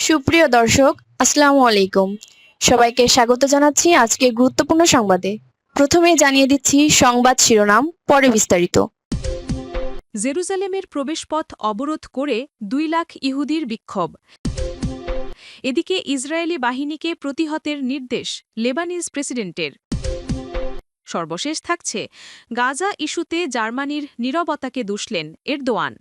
সুপ্রিয় দর্শক, আসসালামু আলাইকুম। সবাইকে স্বাগত জানাচ্ছি আজকে গুরুত্বপূর্ণ সংবাদে। প্রথমে জানিয়ে দিচ্ছি সংবাদ শিরোনাম, পরে বিস্তারিত। জেরুজালেমের প্রবেশপথ অবরোধ করে ২ লাখ ইহুদির বিক্ষোভ। এদিকে ইসরায়েলি বাহিনীকে প্রতিহতের নির্দেশ লেবানিজ প্রেসিডেন্টের। সর্বশেষ থাকছে গাজা ইস্যুতে জার্মানির নীরবতাকে দুষলেন এরদোয়ান।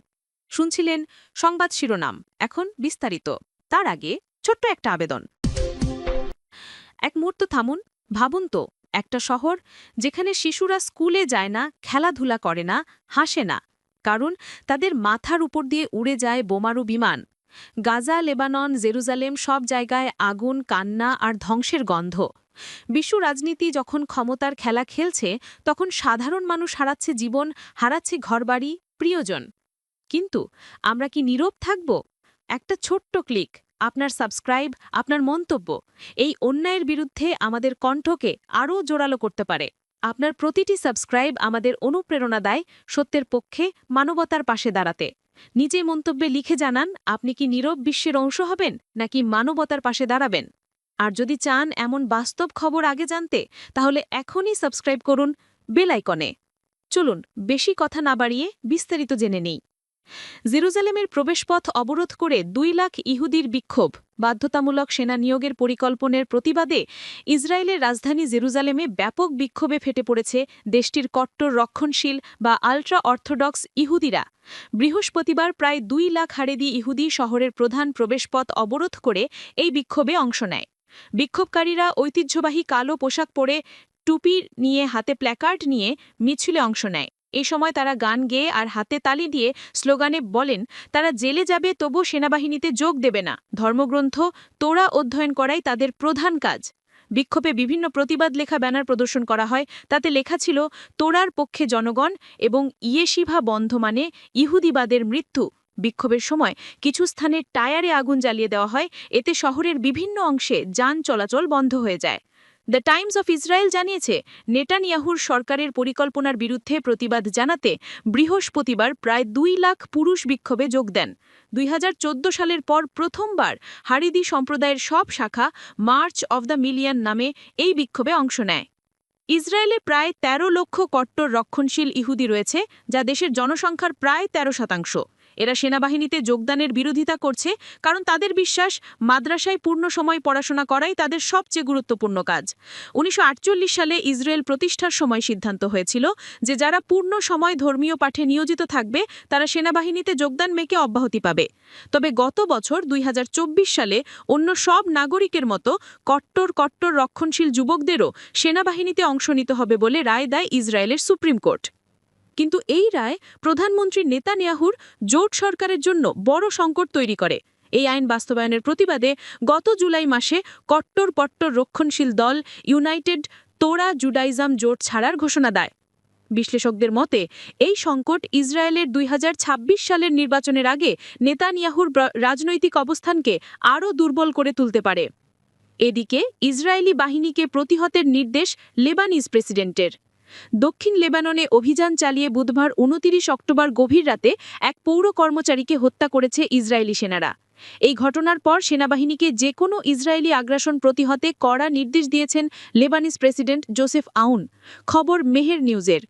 শুনছিলেন সংবাদ শিরোনাম, এখন বিস্তারিত। তার আগে ছোট্ট একটা আবেদন। এক মুহূর্ত থামুন, ভাবুন তো, একটা শহর যেখানে শিশুরা স্কুলে যায় না, খেলাধুলা করে না, হাসে না, কারণ তাদের মাথার উপর দিয়ে উড়ে যায় বোমারু বিমান। গাজা, লেবানন, জেরুজালেম, সব জায়গায় আগুন, কান্না আর ধ্বংসের গন্ধ। বিশ্ব রাজনীতি যখন ক্ষমতার খেলা খেলছে, তখন সাধারণ মানুষ হারাচ্ছে জীবন, হারাচ্ছে ঘরবাড়ি, প্রিয়জন। কিন্তু আমরা কি নীরব থাকব? একটা ছোট্ট ক্লিক, আপনার সাবস্ক্রাইব, আপনার মন্তব্য এই অন্যায়ের বিরুদ্ধে আমাদের কণ্ঠকে আরও জোরালো করতে পারে। আপনার প্রতিটি সাবস্ক্রাইব আমাদের অনুপ্রেরণা দেয় সত্যের পক্ষে, মানবতার পাশে দাঁড়াতে। নিজে মন্তব্যে লিখে জানান, আপনি কি নীরব বিশ্বের অংশ হবেন নাকি মানবতার পাশে দাঁড়াবেন? আর যদি চান এমন বাস্তব খবর আগে জানতে, তাহলে এখনই সাবস্ক্রাইব করুন বেল আইকনে। চলুন বেশি কথা না বাড়িয়ে বিস্তারিত জেনে নেই। জেরুজালেমের প্রবেশপথ অবরোধ করে ২ লাখ ইহুদির বিক্ষোভ। বাধ্যতামূলক সেনা নিয়োগের পরিকল্পনার প্রতিবাদে ইসরায়েলের রাজধানী জেরুজালেমে ব্যাপক বিক্ষোভে ফেটে পড়েছে দেশটির কট্টর রক্ষণশীল বা আল্ট্রা অর্থোডক্স ইহুদিরা। বৃহস্পতিবার প্রায় ২ লাখ হারেদি ইহুদি শহরের প্রধান প্রবেশপথ অবরোধ করে এই বিক্ষোভে অংশ নেয়। বিক্ষোভকারীরা ঐতিহ্যবাহী কালো পোশাক পরে, টুপি নিয়ে, হাতে প্ল্যাকার্ড নিয়ে মিছিলে অংশ নেয়। এই সময় তারা গান গেয়ে আর হাতে তালি দিয়ে স্লোগানে বলেন তারা জেলে যাবে, তবু সেনাবাহিনীতে যোগ দেবে না। ধর্মগ্রন্থ তোরা অধ্যয়ন করাই তাদের প্রধান কাজ। বিক্ষোভে বিভিন্ন প্রতিবাদ লেখা ব্যানার প্রদর্শন করা হয়। তাতে লেখা ছিল, তোরার পক্ষে জনগণ এবং ইয়েশিভা বন্ধ মানে ইহুদিবাদের মৃত্যু। বিক্ষোভের সময় কিছু স্থানে টায়ারে আগুন জ্বালিয়ে দেওয়া হয়। এতে শহরের বিভিন্ন অংশে যান চলাচল বন্ধ হয়ে যায়। দ্য টাইমস অফ ইসরায়েল জানিয়েছে, নেতানিয়াহুর সরকারের পরিকল্পনার বিরুদ্ধে প্রতিবাদ জানাতে বৃহস্পতিবার প্রায় ২ লাখ পুরুষ বিক্ষোভে যোগ দেন। ২০১৪ সালের পর প্রথমবার হারিদি সম্প্রদায়ের সব শাখা মার্চ অব দ্য মিলিয়ন নামে এই বিক্ষোভে অংশ নেয়। ইসরায়েলে প্রায় ১৩ লক্ষ কট্টর রক্ষণশীল ইহুদি রয়েছে, যা দেশের জনসংখ্যার প্রায় ১৩%। এরা সেনাবাহিনীতে যোগদানের বিরোধিতা করছে, কারণ তাদের বিশ্বাস মাদ্রাসায় পূর্ণ সময় পড়াশোনা করাই তাদের সবচেয়ে গুরুত্বপূর্ণ কাজ। ১৯৪৮ সালে ইসরায়েল প্রতিষ্ঠার সময় সিদ্ধান্ত হয়েছিল যে যারা পূর্ণ সময় ধর্মীয় পাঠে নিয়োজিত থাকবে তারা সেনাবাহিনীতে যোগদান মেকে অব্যাহতি পাবে। তবে গত বছর ২০২৪ সালে অন্য সব নাগরিকের মতো কট্টর রক্ষণশীল যুবকদেরও সেনাবাহিনীতে অংশ নিতে হবে বলে রায় দেয় ইসরায়েলের সুপ্রিম কোর্ট। কিন্তু এই রায় প্রধানমন্ত্রী নেতানিয়াহুর জোট সরকারের জন্য বড় সংকট তৈরি করে। এই আইন বাস্তবায়নের প্রতিবাদে গত জুলাই মাসে কট্টর রক্ষণশীল দল ইউনাইটেড তোরা জুডাইজম জোট ছাড়ার ঘোষণা দেয়। বিশ্লেষকদের মতে এই সংকট ইসরায়েলের ২০২৬ সালের নির্বাচনের আগে নেতানিয়াহুর রাজনৈতিক অবস্থানকে আরও দুর্বল করে তুলতে পারে। এদিকে ইসরায়েলি বাহিনীকে প্রতিহতের নির্দেশ লেবানিজ প্রেসিডেন্টের। দক্ষিণ লেবাননে অভিযান চালিয়ে বুধবার ২৯ অক্টোবর গভীর রাতে এক পৌর কর্মচারীকে হত্যা করেছে ইসরায়েলি সেনারা। এই ঘটনার পর সেনাবাহিনীকে যে কোনো ইসরায়েলি আগ্রাসন প্রতিহতে কড়া নির্দেশ দিয়েছেন লেবানিজ প্রেসিডেন্ট জোসেফ আউন। খবর মেহের নিউজের।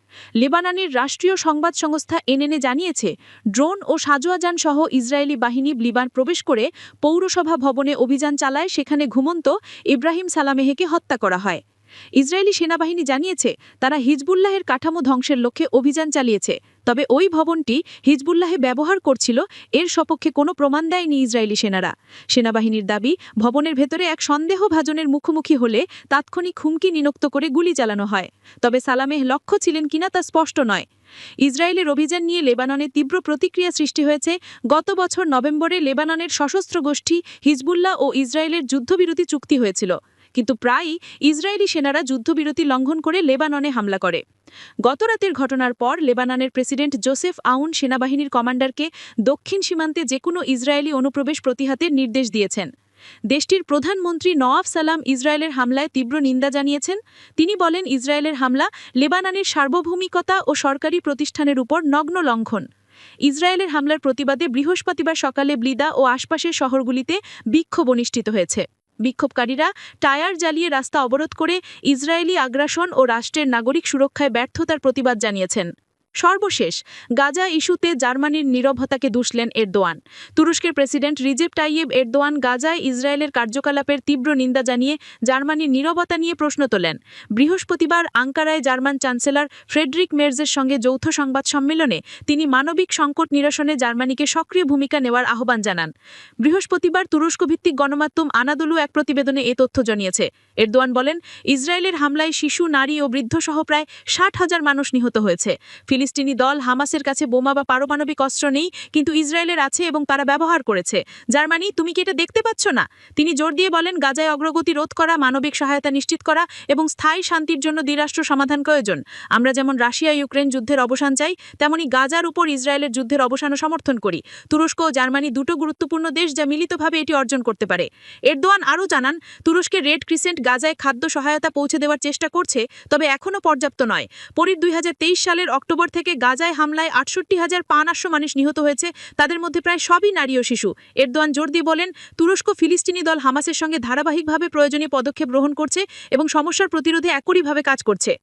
লেবাননের রাষ্ট্রীয় সংবাদ সংস্থা এনএনএ জানিয়েছে, ড্রোন ও সাজোয়াজান সহ ইসরায়েলি বাহিনী লিবান প্রবেশ করে পৌরসভা ভবনে অভিযান চালায়। সেখানে ঘুমন্ত ইব্রাহিম সালামেহকে হত্যা করা হয়। ইসরায়েলি সেনাবাহিনী জানিয়েছে তারা হিজবুল্লাহের কাঠামো ধ্বংসের লক্ষ্যে অভিযান চালিয়েছে, তবে ওই ভবনটি হিজবুল্লাহে ব্যবহার করছিল এর সপক্ষে কোনো প্রমাণ দেয়নি ইসরায়েলি সেনারা। সেনাবাহিনীর দাবি, ভবনের ভেতরে এক সন্দেহভাজনের মুখোমুখি হলে তাৎক্ষণিক হুমকি নিযুক্ত করে গুলি চালানো হয়, তবে সালামেহ লক্ষ্য ছিলেন কিনা তা স্পষ্ট নয়। ইসরায়েলের অভিযান নিয়ে লেবাননে তীব্র প্রতিক্রিয়া সৃষ্টি হয়েছে। গত বছর নভেম্বরে লেবাননের সশস্ত্র গোষ্ঠী হিজবুল্লাহ ও ইসরায়েলের যুদ্ধবিরতি চুক্তি হয়েছিল, কিন্তু প্রায়ই ইসরায়েলি সেনারা যুদ্ধবিরতি লঙ্ঘন করে লেবাননে হামলা করে। গতরাতের ঘটনার পর লেবাননের প্রেসিডেন্ট জোসেফ আউন সেনাবাহিনীর কমান্ডারকে দক্ষিণ সীমান্তে যে কোনো ইসরায়েলি অনুপ্রবেশ প্রতিহতের নির্দেশ দিয়েছেন। দেশটির প্রধানমন্ত্রী নওয়াফ সালাম ইসরায়েলের হামলায় তীব্র নিন্দা জানিয়েছেন। তিনি বলেন, ইসরায়েলের হামলা লেবাননের সার্বভৌমিকতা ও সরকারি প্রতিষ্ঠানের উপর নগ্ন লঙ্ঘন। ইসরায়েলের হামলার প্রতিবাদে বৃহস্পতিবার সকালে ব্লিদা ও আশপাশের শহরগুলিতে বিক্ষোভ অনুষ্ঠিত হয়েছে। বিক্ষোভকারীরা টায়ার জ্বালিয়ে রাস্তা অবরোধ করে ইসরায়েলি আগ্রাসন ও রাষ্ট্রের নাগরিক সুরক্ষায় ব্যর্থতার প্রতিবাদ জানিয়েছেন। সর্বশেষ গাজা ইস্যুতে জার্মানির নীরবতাকে দুষলেন এরদোয়ান। তুরস্কের প্রেসিডেন্ট রিজেপ তাইয়েব এরদোয়ান গাজায় ইসরায়েলের কার্যকলাপের তীব্র নিন্দা জানিয়ে জার্মানির নীরবতা নিয়ে প্রশ্ন তোলেন। বৃহস্পতিবার আঙ্কারায় জার্মান চ্যান্সেলর ফ্রেডরিক মের্জের সঙ্গে যৌথ সংবাদ সম্মেলনে তিনি মানবিক সংকট নিরসনে জার্মানিকে সক্রিয় ভূমিকা নেওয়ার আহ্বান জানান। বৃহস্পতিবার তুরস্ক-ভিত্তিক গণমাধ্যম আনাদোলু এক প্রতিবেদনে এ তথ্য জানিয়েছে। এরদোয়ান বলেন, ইসরায়েলের হামলায় শিশু, নারী ও বৃদ্ধসহ প্রায় 60,000 মানুষ নিহত হয়েছে। ফিলিস্তিনি দল হামাসের কাছে বোমা বা পারমাণবিক অস্ত্র নেই, কিন্তু ইসরায়েলের আছে এবং তারা ব্যবহার করেছে। জার্মানি, তুমি কি এটা দেখতে পাচ্ছ না? তিনি জোর দিয়ে বলেন, গাজায় অগ্রগতি রোধ করা, মানবিক সহায়তা নিশ্চিত করা এবং স্থায়ী শান্তির জন্য দ্বিরাষ্ট্র সমাধান প্রয়োজন। আমরা যেমন রাশিয়া ইউক্রেন যুদ্ধের অবসান চাই, তেমনি গাজার উপর ইসরায়েলের যুদ্ধের অবসানও সমর্থন করি। তুরস্ক ও জার্মানি দুটো গুরুত্বপূর্ণ দেশ, যা মিলিতভাবে এটি অর্জন করতে পারে। এরদোয়ান আরও জানান, তুরস্কের রেড ক্রিসেন্ট গাজায় খাদ্য সহায়তা পৌঁছে দেওয়ার চেষ্টা করছে, তবে এখনও পর্যাপ্ত নয়। পরের 2023 সালের অক্টোবর থেকে গাজায় হামলায় 68,500 মানুষ নিহত হয়েছে, তাদের মধ্যে প্রায় সবই নারী ও শিশু। এরদোয়ান জোর দিয়ে বলেন, তুরস্ক ফিলিস্তিনি দল হামাসের সঙ্গে ধারাবাহিকভাবে প্রয়োজনীয় পদক্ষেপ গ্রহণ করছে এবং সমস্যার প্রতিরোধে একইভাবে কাজ করছে।